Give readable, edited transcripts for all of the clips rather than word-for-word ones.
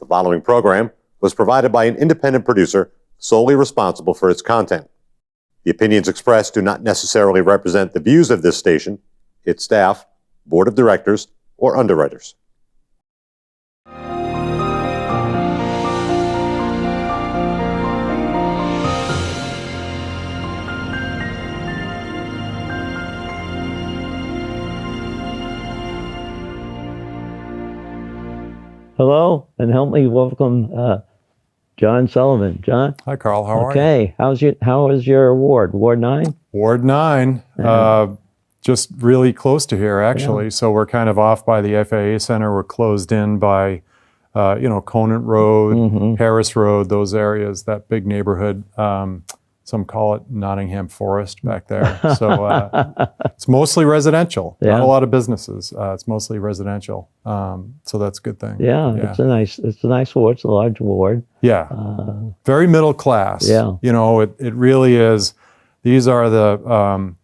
The following program was provided by an independent producer solely responsible for its content. The opinions expressed do not necessarily represent the views of this station, its staff, board of directors, or underwriters. Hello, and help me welcome John Sullivan. John? Hi, Carl. How are you? Okay. How was your ward? Ward 9? Ward 9. Just really close to here, actually. Yeah. So we're kind of off by the FAA Center. We're closed in by, Conant Road, Harris Road, those areas, that big neighborhood. Some call it Nottingham Forest back there. So it's mostly residential. Yeah. Not a lot of businesses. It's mostly residential. So that's a good thing. Yeah, it's a nice ward. It's a large ward. Yeah, very middle class. Yeah, it really is. These are the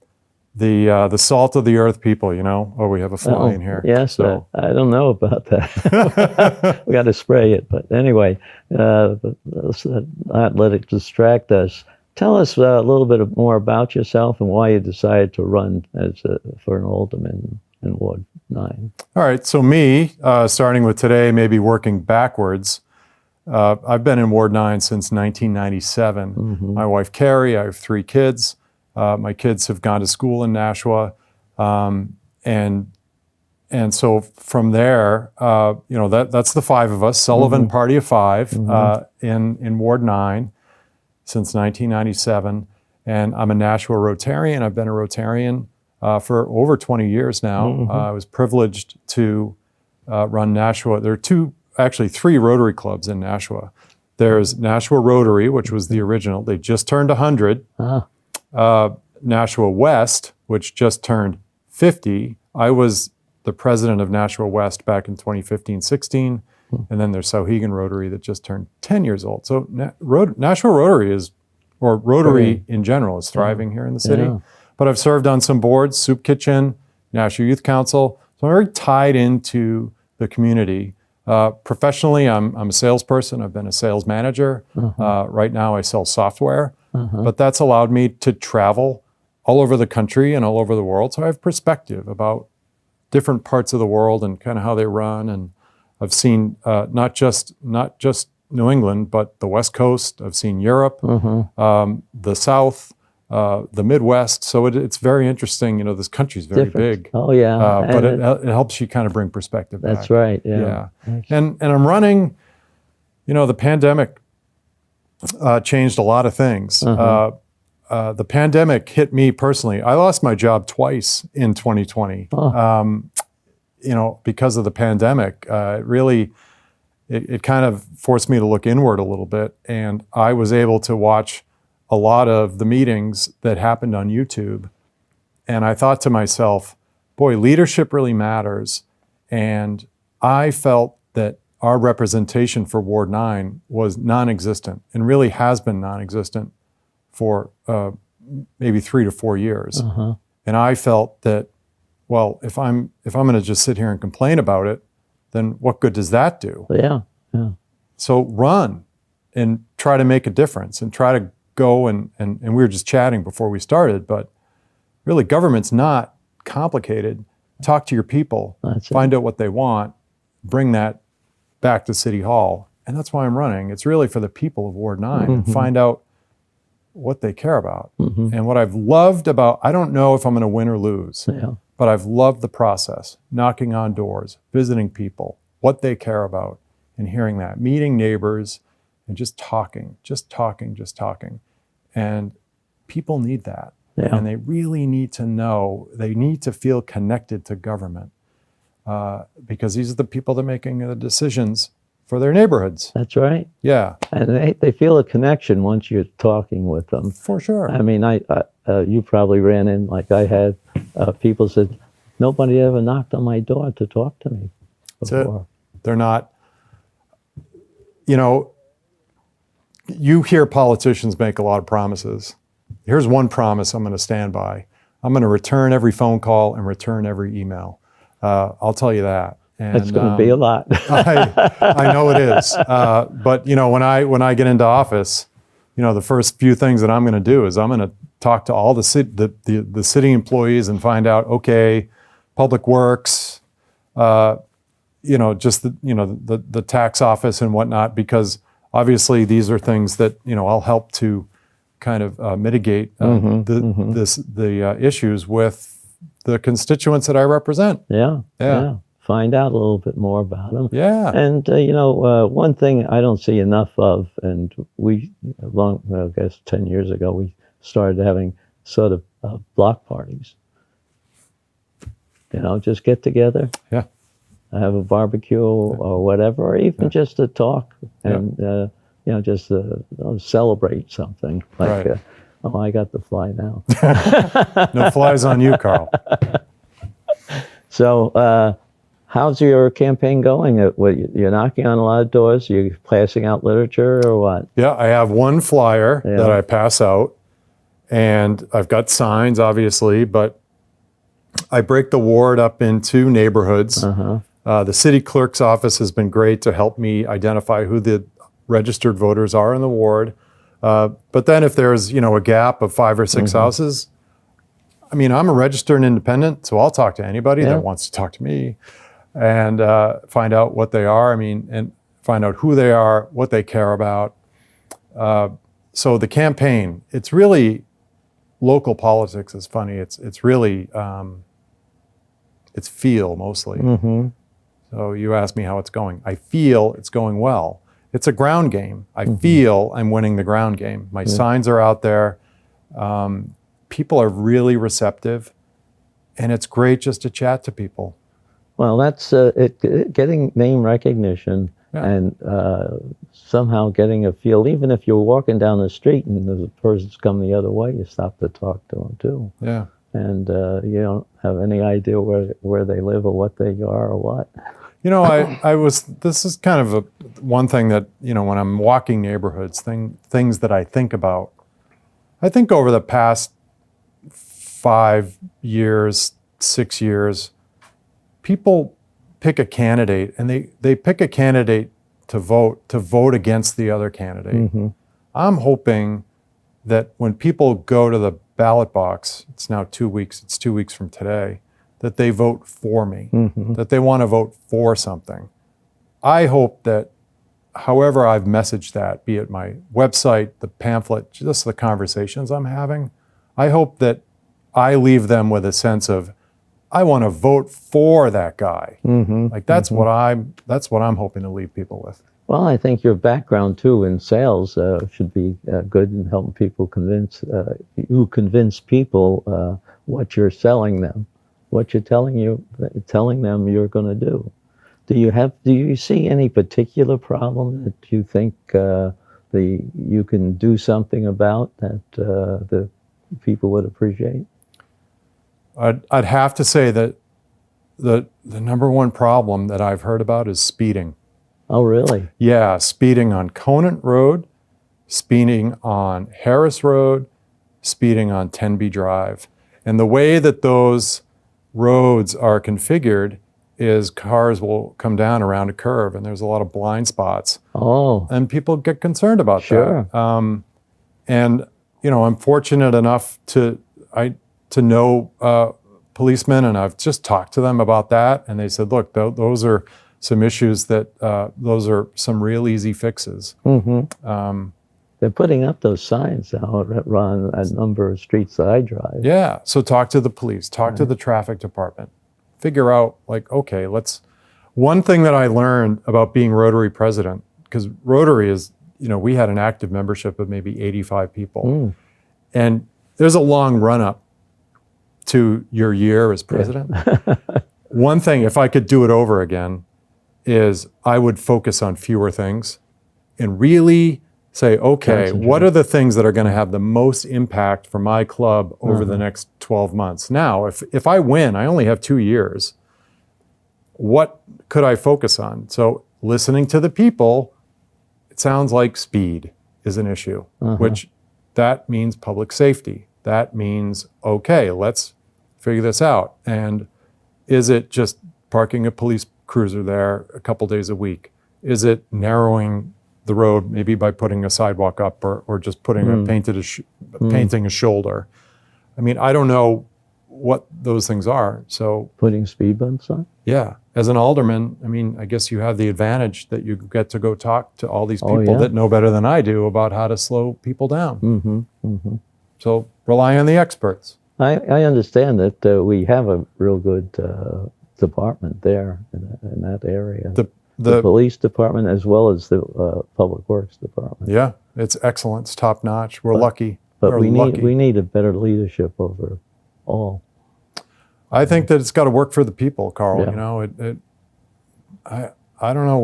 salt of the earth people. Oh, we have a fly in here. Yes, so. I don't know about that. We got to spray it, but anyway, not let it distract us. Tell us a little bit more about yourself and why you decided to run for an alderman in Ward 9. All right, so me, starting with today, maybe working backwards, I've been in Ward 9 since 1997. My wife, Carrie, I have 3 kids. My kids have gone to school in Nashua. And so from there, that's the 5 of us, Sullivan Party of 5 in Ward 9. Since 1997, and I'm a Nashua Rotarian. I've been a Rotarian for over 20 years now. I was privileged to run Nashua. There are 3 Rotary clubs in Nashua. There's Nashua Rotary, which was the original. They just turned 100. Nashua West, which just turned 50. I was the president of Nashua West back in 2015-16. And then there's Sauhegan Rotary that just turned 10 years old. So Nashua Rotary Rotary in general is thriving here in the city. Yeah. But I've served on some boards, Soup Kitchen, Nashua Youth Council. So I'm very tied into the community. Professionally, I'm a salesperson. I've been a sales manager. Right now I sell software. But that's allowed me to travel all over the country and all over the world. So I have perspective about different parts of the world and kind of how they run. And I've seen not just New England, but the West Coast. I've seen Europe, the South, the Midwest. So it's very interesting. This country's very big. Oh yeah, but it helps you kind of bring perspective back. That's right. Yeah. And I'm running. The pandemic changed a lot of things. The pandemic hit me personally. I lost my job twice in 2020. Because of the pandemic, it kind of forced me to look inward a little bit. And I was able to watch a lot of the meetings that happened on YouTube. And I thought to myself, boy, leadership really matters. And I felt that our representation for Ward 9 was non-existent and really has been non-existent for maybe 3 to 4 years. And I felt that, well, if I'm going to just sit here and complain about it, then what good does that do? Yeah. So run and try to make a difference and try to go and we were just chatting before we started, but really government's not complicated. Talk to your people, find out what they want, bring that back to City Hall. And that's why I'm running. It's really for the people of Ward 9 and find out what they care about. And what I've loved about, I don't know if I'm going to win or lose. But I've loved the process, knocking on doors, visiting people, what they care about, and hearing that, meeting neighbors, and just talking. And people need that. And they really need to know, they need to feel connected to government because these are the people that are making the decisions for their neighborhoods. That's right. Yeah. And they feel a connection once you're talking with them. For sure. I mean, you probably ran in, like I had, people said, nobody ever knocked on my door to talk to me before. They're not, you hear politicians make a lot of promises. Here's one promise I'm going to stand by. I'm going to return every phone call and return every email. I'll tell you that. And It's going to be a lot. I know it is. But when I get into office, the first few things that I'm going to do is I'm going to talk to all the city employees and find out, okay, Public Works, just the tax office and whatnot, because obviously these are things that I'll help to kind of mitigate the issues with the constituents that I represent. Yeah. Find out a little bit more about them. Yeah. And one thing I don't see enough of, and I guess 10 years ago, we started having sort of block parties. Just get together. Yeah. Have a barbecue or whatever, or even just to talk and just celebrate something. Like, Right. I got the fly now. No flies on you, Carl. So, how's your campaign going? You're knocking on a lot of doors. You're passing out literature or what? Yeah, I have one flyer that I pass out, and I've got signs, obviously, but I break the ward up into neighborhoods. The city clerk's office has been great to help me identify who the registered voters are in the ward. But then if there's, a gap of 5 or 6 houses, I'm a registered independent, so I'll talk to anybody that wants to talk to me and find out what they are. And find out who they are, what they care about. So the campaign, it's really, local politics is funny. It's really, it's feel mostly. So you asked me how it's going. I feel it's going well. It's a ground game. I feel I'm winning the ground game. My signs are out there. People are really receptive, and it's great just to chat to people. Well, that's getting name recognition and somehow getting a feel. Even if you're walking down the street and the person's coming the other way, you stop to talk to them too. Yeah. And you don't have any idea where they live or what they are or what. This is kind of one thing that, when I'm walking neighborhoods, things that I think about. I think over the past 5 years, 6 years, people pick a candidate, and they pick a candidate to vote against the other candidate. I'm hoping that when people go to the ballot box, it's now 2 weeks, it's 2 weeks from today, that they vote for me, that they want to vote for something. I hope that however I've messaged that, be it my website, the pamphlet, just the conversations I'm having, I hope that I leave them with a sense of, I want to vote for that guy. Like that's what I'm hoping to leave people with. Well, I think your background too in sales should be good in helping people convince people what you're selling them, what you're telling them you're going to do. Do you see any particular problem that you think you can do something about that the people would appreciate? I'd have to say that the number one problem that I've heard about is speeding. Oh, really? Yeah, speeding on Conant Road, speeding on Harris Road, speeding on Tenby Drive. And the way that those roads are configured is cars will come down around a curve, and there's a lot of blind spots. Oh. And people get concerned about that. And, I'm fortunate enough to know policemen, and I've just talked to them about that. And they said, look, those are some issues that those are some real easy fixes. They're putting up those signs now around a number of streets that I drive. Yeah, so talk to the police, talk to the traffic department, figure out okay, one thing that I learned about being Rotary president, because Rotary is, we had an active membership of maybe 85 people. And there's a long run up to your year as president. One thing, if I could do it over again, is I would focus on fewer things and really say, okay, what are the things that are going to have the most impact for my club over the next 12 months? Now, if I win, I only have 2 years. What could I focus on? So listening to the people, it sounds like speed is an issue, which that means public safety. That means, okay, let's figure this out. And is it just parking a police cruiser there a couple days a week? Is it narrowing the road maybe by putting a sidewalk up or just putting painting a shoulder? I mean, I don't know what those things are. So Putting speed bumps on? yeah, as an alderman, I mean, I guess you have the advantage that you get to go talk to all these Oh, people yeah. that know better than I do about how to slow people down. Mm-hmm. Mm-hmm. So rely on the experts. I understand that we have a real good department there in that area. The police department as well as the public works department. Yeah, it's excellent. It's top notch. We're lucky. But We're we lucky. need a better leadership over all. I think that it's got to work for the people, Carl. Yeah. You know, I don't know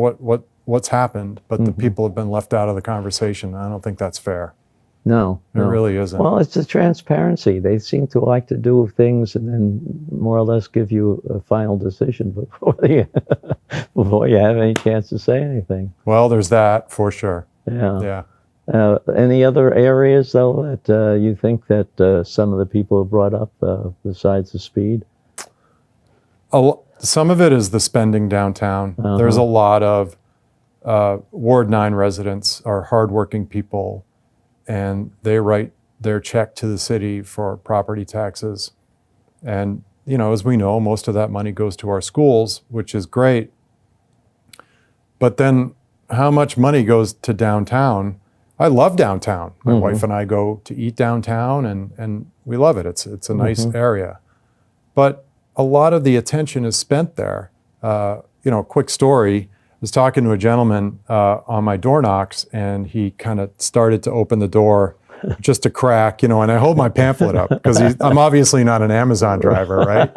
what's happened, but the people have been left out of the conversation. I don't think that's fair. No, It really isn't. Well, it's the transparency. They seem to like to do things and then more or less give you a final decision before you have any chance to say anything. Well, there's that for sure. Yeah. Yeah. Any other areas, though, that you think that some of the people have brought up besides the speed? Some of it is the spending downtown. There's a lot of Ward 9 residents are hardworking people, and they write their check to the city for property taxes. And, you know, as we know, most of that money goes to our schools, which is great. But then how much money goes to downtown? I love downtown. My wife and I go to eat downtown, and we love it. It's a nice area. But a lot of the attention is spent there. You know, quick story. I was talking to a gentleman on my door knocks, and he kind of started to open the door just a crack, you know, and I hold my pamphlet up because I'm obviously not an Amazon driver, right?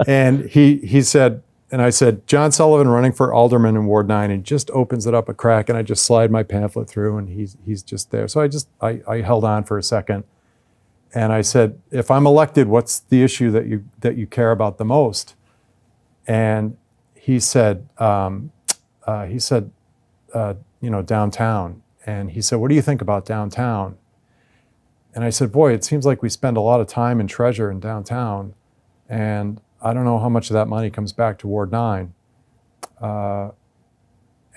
And he said, and I said, John Sullivan running for alderman in Ward 9, and just opens it up a crack, and I just slide my pamphlet through, and he's just there. So I held on for a second, and I said, if I'm elected, what's the issue that you care about the most? And he said, you know, downtown. And he said, what do you think about downtown? And I said, boy, it seems like we spend a lot of time and treasure in downtown, and I don't know how much of that money comes back to Ward 9.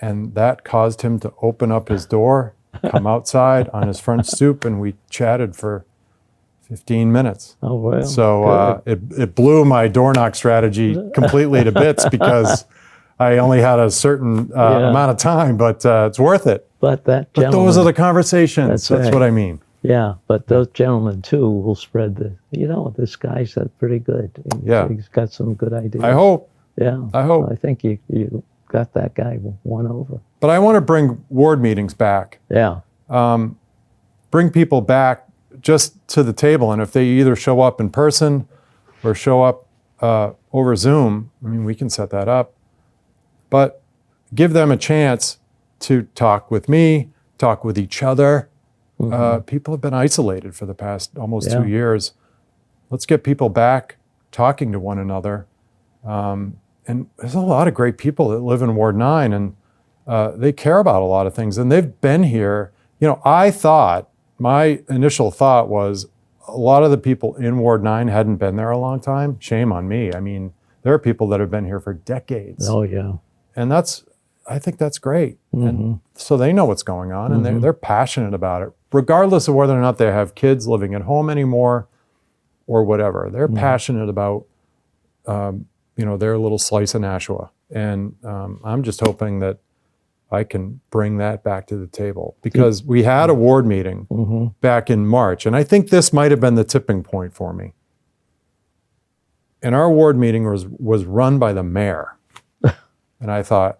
And that caused him to open up his door, come outside on his front stoop, and we chatted for 15 minutes. Oh, well. So it blew my door knock strategy completely to bits because I only had a certain amount of time, but it's worth it. But But those are the conversations. That's right. what I mean. Yeah, but those gentlemen, too, will spread this guy's pretty good. He's got some good ideas. I hope. Yeah. I hope. I think you got that guy won over. But I want to bring ward meetings back. Yeah. Bring people back just to the table. And if they either show up in person or show up over Zoom, I mean, we can set that up. But give them a chance to talk with me, talk with each other. People have been isolated for the past almost 2 years. Let's get people back talking to one another. And there's a lot of great people that live in Ward 9, and they care about a lot of things. And they've been here. You know, my initial thought was a lot of the people in Ward 9 hadn't been there a long time. Shame on me. I mean, there are people that have been here for decades. Oh, yeah. And I think that's great. And so they know what's going on, and they're passionate about it, regardless of whether or not they have kids living at home anymore or whatever. They're passionate about, you know, their little slice of Nashua. And I'm just hoping that I can bring that back to the table, because we had a ward meeting back in March, and I think this might have been the tipping point for me. And our ward meeting was run by the mayor. And I thought,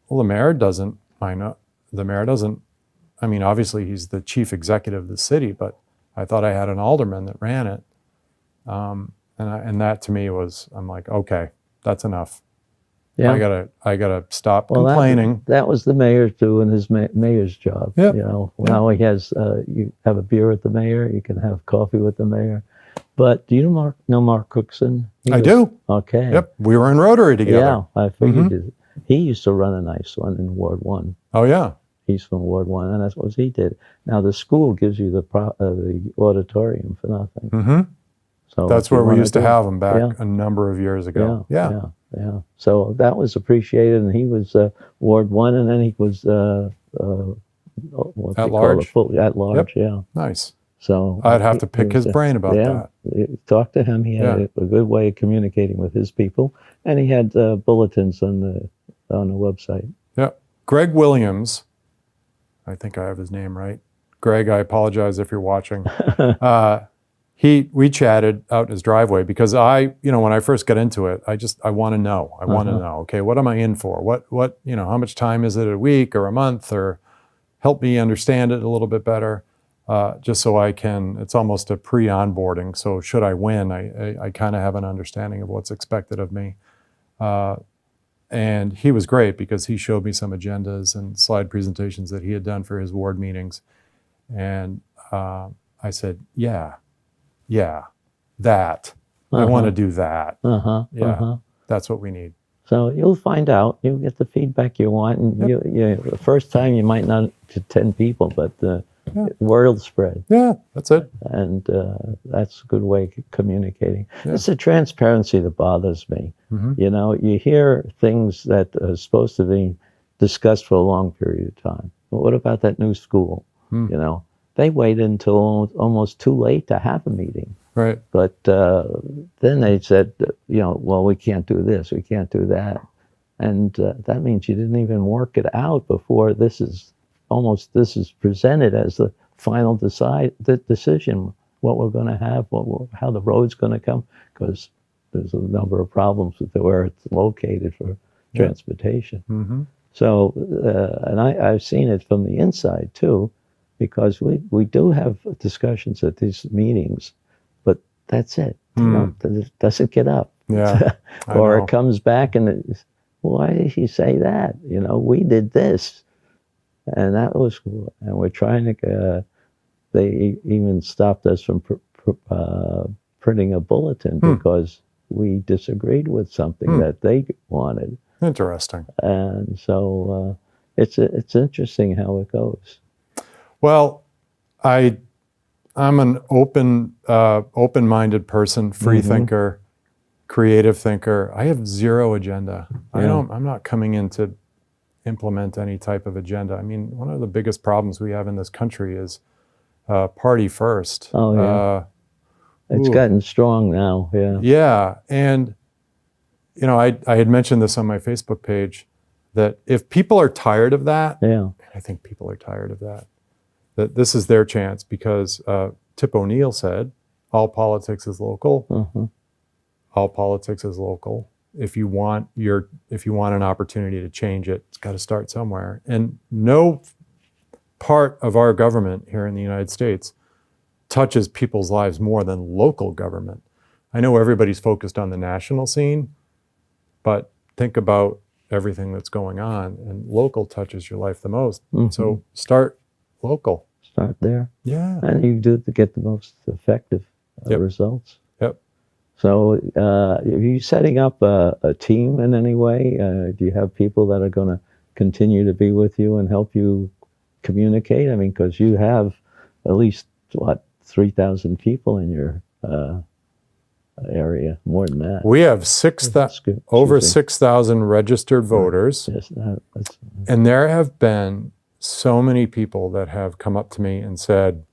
well, the mayor doesn't, I mean, obviously he's the chief executive of the city, but I thought I had an alderman that ran it. And that to me was, I'm like, okay, that's enough. Yeah. I gotta stop complaining. That was the mayor doing his mayor's job. Yep. You know, now he has, you have a beer with the mayor, you can have coffee with the mayor. But do you know Mark Cookson? I do. Okay. Yep. We were in Rotary together. Yeah, I figured he used to run a nice one in Ward 1. Oh, yeah. He's from Ward 1, and that's what he did. Now, the school gives you the auditorium for nothing. Mm-hmm. So that's where we used to have them back Yeah. a number of years ago. Yeah. yeah. So that was appreciated, and he was Ward 1, and then he was what At they call large? at large, yeah. Nice. So I'd have to he pick was, his brain about yeah, that. talk to him. He had a good way of communicating with his people, and he had bulletins on the website. Yeah. Greg Williams, I think I have his name right. Greg, I apologize if you're watching. We chatted out in his driveway because when I first got into it, I want to know. I want to know, okay, what am I in for? What, how much time is it a week or a month, or help me understand it a little bit better, just so I can, it's almost a pre-onboarding. So should I win, I kind of have an understanding of what's expected of me. And he was great because he showed me some agendas and slide presentations that he had done for his ward meetings. And I said, yeah, that. I want to do that. That's what we need. So you'll find out. You'll get the feedback you want. And the first time you might not to 10 people, but the word will spread. Yeah, that's it. And that's a good way of communicating. Yeah. It's the transparency that bothers me. You hear things that are supposed to be discussed for a long period of time. But what about that new school? They waited until almost too late to have a meeting. Right. But then they said, well, we can't do this, we can't do that. And that means you didn't even work it out before this is presented as the final decision, what we're going to have, how the road's going to come, because there's a number of problems with where it's located for transportation. So, and I've seen it from the inside too, because we do have discussions at these meetings, but that's it. It doesn't get up. Yeah, or it comes back and why did he say that? We did this. And that was, and we're trying to, they even stopped us from printing a bulletin because we disagreed with something that they wanted. Interesting. And so it's interesting how it goes. Well, I'm an open-minded person, free thinker, creative thinker. I have zero agenda. I'm not coming in to implement any type of agenda. I mean, one of the biggest problems we have in this country is party first. Oh, yeah. It's gotten strong now, yeah. Yeah, and, I had mentioned this on my Facebook page, that if people are tired of that, and I think people are tired of that this is their chance, because Tip O'Neill said, all politics is local. All politics is local. If you want an opportunity to change it, it's got to start somewhere. And no part of our government here in the United States touches people's lives more than local government. I know everybody's focused on the national scene, but think about everything that's going on, and local touches your life the most. So start local. Start there. Yeah. And you do to get the most effective results. Yep. So are you setting up a team in any way? Do you have people that are going to continue to be with you and help you communicate? I mean, because you have at least, 3,000 people in your area, more than that. We have over 6,000 registered voters. Yes, and there have been so many people that have come up to me and said,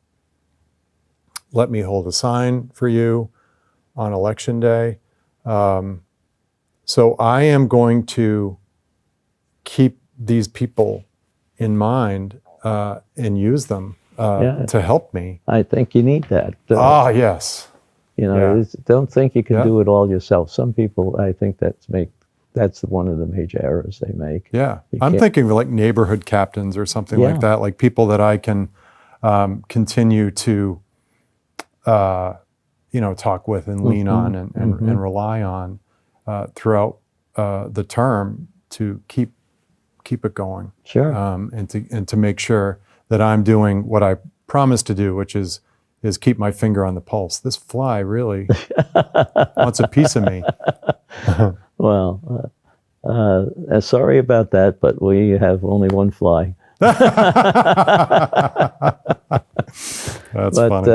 let me hold a sign for you on election day. So I am going to keep these people in mind and use them to help me. I think you need that. Yes. Don't think you can do it all yourself. Some people, I think that's one of the major errors they make. Yeah, I'm thinking of like neighborhood captains or something like that, like people that I can continue to, talk with and lean on and rely on throughout the term to keep it going. Sure. And to make sure that I'm doing what I promised to do, which is keep my finger on the pulse. This fly really wants a piece of me. Well, sorry about that, but we have only one fly. That's funny.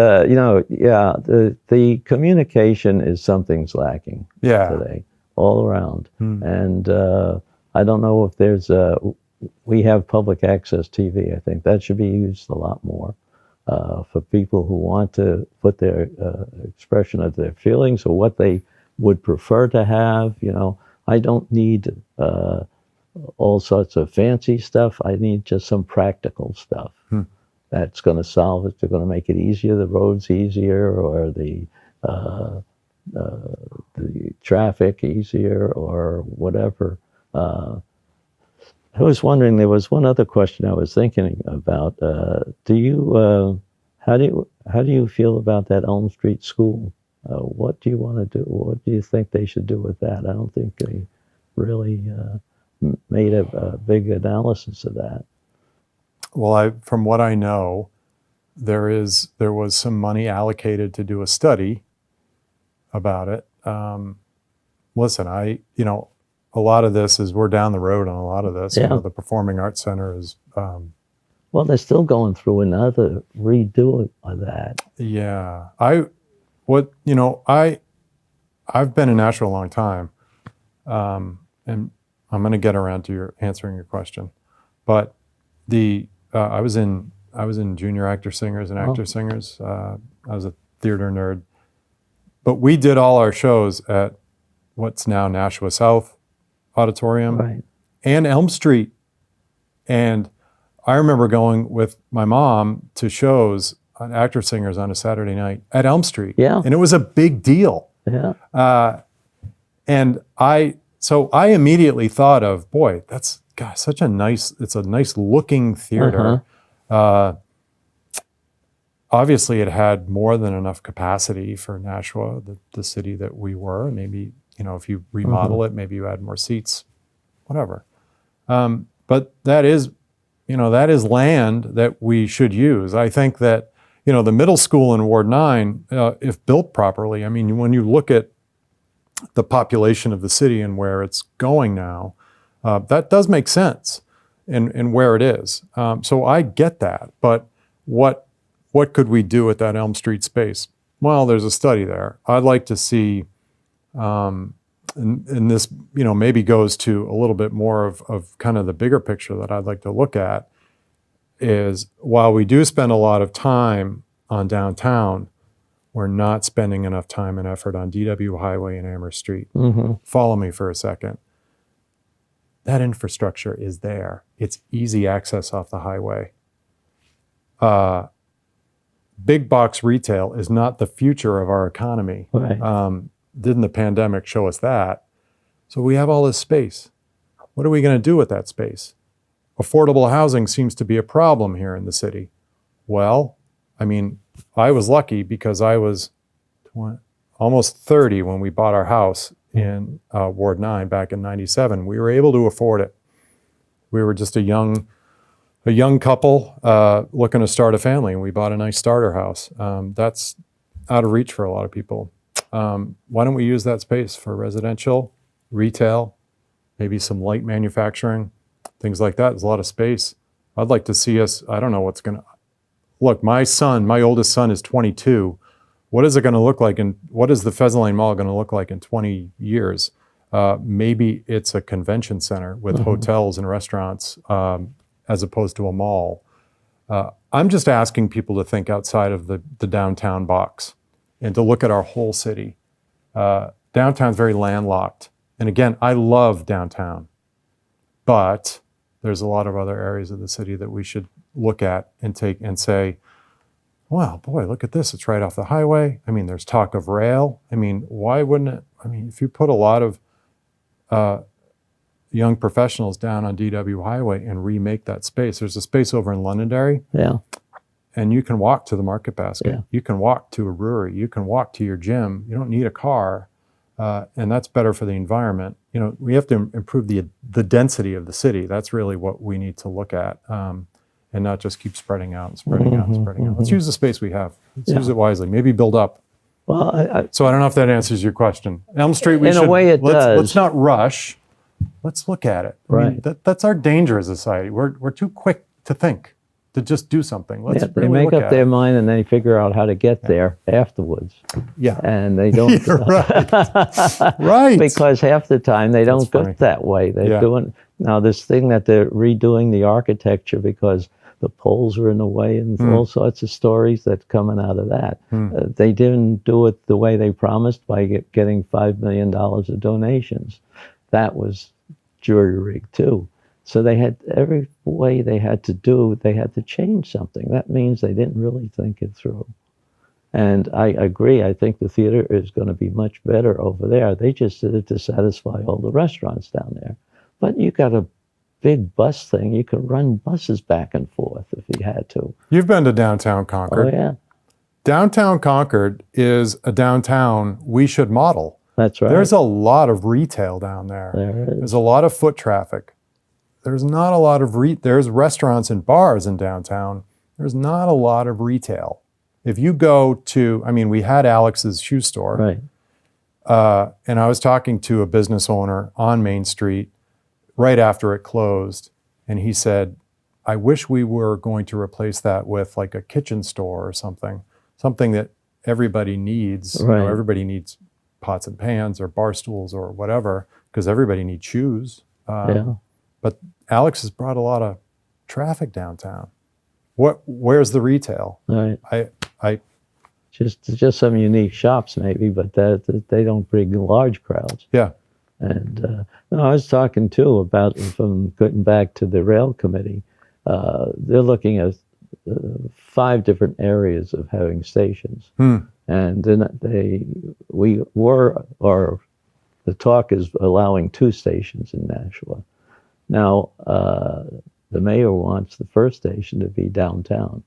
The communication is something's lacking today. all around. Hmm. And I don't know if we have public access TV. I think that should be used a lot more for people who want to put their expression of their feelings or what they would prefer to have. I don't need all sorts of fancy stuff. I need just some practical stuff that's going to solve it. They're going to make it easier, the roads easier, or the traffic easier, or whatever. I was wondering, there was one other question I was thinking about. How do you feel about that Elm Street school? What do you want to do? What do you think they should do with that? I don't think they really made a big analysis of that. Well, from what I know, there was some money allocated to do a study about it. Listen, a lot of this is we're down the road on a lot of this. Yeah. The Performing Arts Center is. Well, they're still going through another redo of that. Yeah, I've been in Nashville a long time, and I'm going to get around to answering your question, but I was in Junior Actor Singers and Actor Singers. I was a theater nerd, but we did all our shows at what's now Nashua South Auditorium, Right. and Elm Street. And I remember going with my mom to shows on Actor Singers on a Saturday night at Elm Street. Yeah. And it was a big deal. Yeah. And I immediately thought of, boy, that's it's a nice looking theater. Obviously it had more than enough capacity for Nashua, the city that we were. Maybe, if you remodel it, maybe you add more seats, whatever. But that is land that we should use. I think that, the middle school in Ward 9, if built properly, I mean, when you look at the population of the city and where it's going now, that does make sense in where it is. So I get that, but what could we do at that Elm Street space? Well, there's a study there. I'd like to see, and this, maybe goes to a little bit more of kind of the bigger picture that I'd like to look at, is while we do spend a lot of time on downtown, we're not spending enough time and effort on DW Highway and Amherst Street. Follow me for a second. That infrastructure is there. It's easy access off the highway. Big box retail is not the future of our economy. Right. Didn't the pandemic show us that? So we have all this space. What are we going to do with that space? Affordable housing seems to be a problem here in the city. Well, I mean, I was lucky because I was almost 30 when we bought our house in Ward 9 back in '97. We were able to afford it. We were just a young couple looking to start a family, and we bought a nice starter house. That's out of reach for a lot of people. Why don't we use that space for residential, retail, maybe some light manufacturing, things like that? There's a lot of space. I'd like to see us, I don't know what's going to, look, my oldest son is 22. What is it going to look like, and what is the Pheasant Lane Mall going to look like in 20 years? Maybe it's a convention center with hotels and restaurants as opposed to a mall. I'm just asking people to think outside of the downtown box and to look at our whole city. Downtown's very landlocked. And again, I love downtown, but there's a lot of other areas of the city that we should look at and take and say, wow, boy, look at this. It's right off the highway. I mean, there's talk of rail. I mean, why wouldn't it? I mean, if you put a lot of young professionals down on DW Highway and remake that space, there's a space over in Londonderry. Yeah. And you can walk to the Market Basket. Yeah. You can walk to a brewery. You can walk to your gym. You don't need a car. And that's better for the environment. We have to improve the density of the city. That's really what we need to look at, and not just keep spreading out and spreading out and spreading out. Let's use the space we have. Let's use it wisely. Maybe build up. Well, So I don't know if that answers your question. Elm Street, In a way it does. Let's not rush. Let's look at it. I mean, Right. that's our danger as a society. We're too quick to think. to just do something. Let's Yeah, they really make look up at their it. mind and they figure out how to get there afterwards. Yeah. And they don't. You're right. Right. Because half the time they don't funny. go that way. They're Yeah. doing now this thing that they're redoing the architecture because the poles were in the way and all sorts of stories that's coming out of that. They didn't do it the way they promised by getting $5 million of donations. That was jury rigged too. So they had every way they had to change something. That means they didn't really think it through. And I agree. I think the theater is going to be much better over there. They just did it to satisfy all the restaurants down there. But you got a big bus thing. You could run buses back and forth if you had to. You've been to downtown Concord. Oh, yeah. Downtown Concord is a downtown we should model. That's right. There's a lot of retail down there. There is. There's a lot of foot traffic. There's not a lot of there's restaurants and bars in downtown. There's not a lot of retail. If you go to, I mean, we had Alex's shoe store. Right. And I was talking to a business owner on Main Street right after it closed. And he said, I wish we were going to replace that with like a kitchen store or something that everybody needs. Right. You know, everybody needs pots and pans or bar stools or whatever, because everybody needs shoes. Yeah. But Alex has brought a lot of traffic downtown. Where's the retail? Right. I Just some unique shops maybe, but that they don't bring large crowds. yeah. And no, I was talking too about from getting back to the rail committee. They're looking at 5 different areas of having stations, and then the talk is allowing 2 stations in Nashua. Now the mayor wants the first station to be downtown.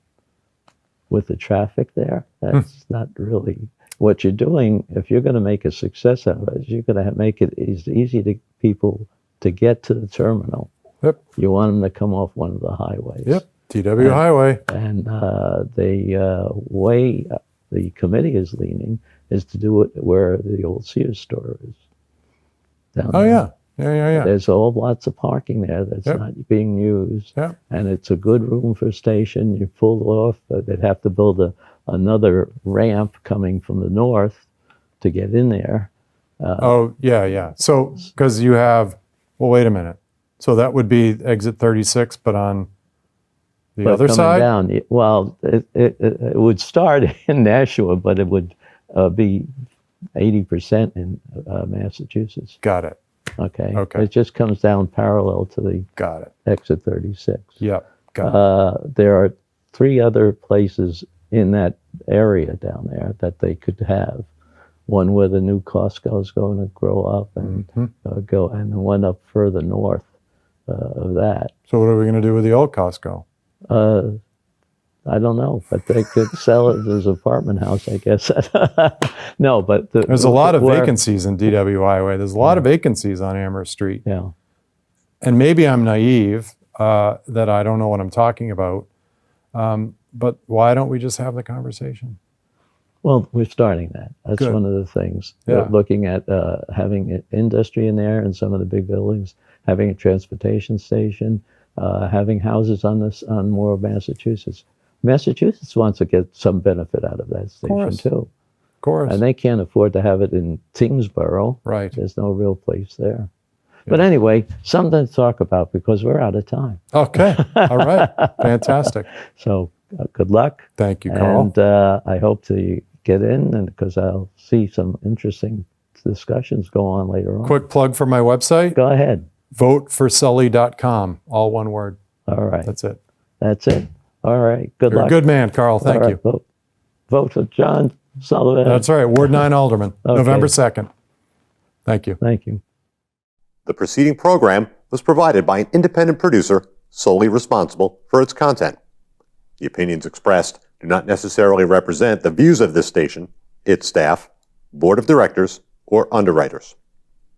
With the traffic there, that's not really what you're doing. If you're going to make a success out of it, you're going to make it as easy to people to get to the terminal. Yep. You want them to come off one of the highways. Yep. TW Highway. And the way the committee is leaning is to do it where the old Sears store is. Down Oh there. yeah. Yeah. There's lots of parking there that's Yep. not being used. Yep. And it's a good room for a station. You pull off, they'd have to build another ramp coming from the north to get in there. Oh yeah. So because you have, well, wait a minute. So that would be exit 36, but on the But other coming side? down, well, it would start in Nashua, but it would be 80% in Massachusetts. Got it. Okay. Okay. It just comes down parallel to the Got it. exit 36. Yep. Got it. There are 3 other places in that area down there that they could have. One where the new Costco is going to grow up and go, and one up further north of that. So what are we going to do with the old Costco? I don't know, but they could sell it as an apartment house, I guess. No, but There's a lot of vacancies in DW Highway. There's a lot of vacancies on Amherst Street. Yeah. And maybe I'm naive that I don't know what I'm talking about. But why don't we just have the conversation? Well, we're starting that. That's Good. one of the things. Yeah. We're looking at having industry in there in some of the big buildings, having a transportation station, having houses on more of Massachusetts. Massachusetts wants to get some benefit out of that station course. too. Of course. And they can't afford to have it in Tingsboro. Right. There's no real place there. But anyway, something to talk about because we're out of time. Okay. All right. Fantastic. So good luck. Thank you, Carl. And I hope to get in, and because I'll see some interesting discussions go on later on. Quick plug for my website, Go ahead. voteforsully.com. All one word. All right. That's it. That's it. All right. Good You're luck. a good man, Carl. Thank All you. right, vote for John Sullivan. That's right. Ward 9 Alderman, Okay. November 2nd. Thank you. Thank you. The preceding program was provided by an independent producer solely responsible for its content. The opinions expressed do not necessarily represent the views of this station, its staff, board of directors, or underwriters.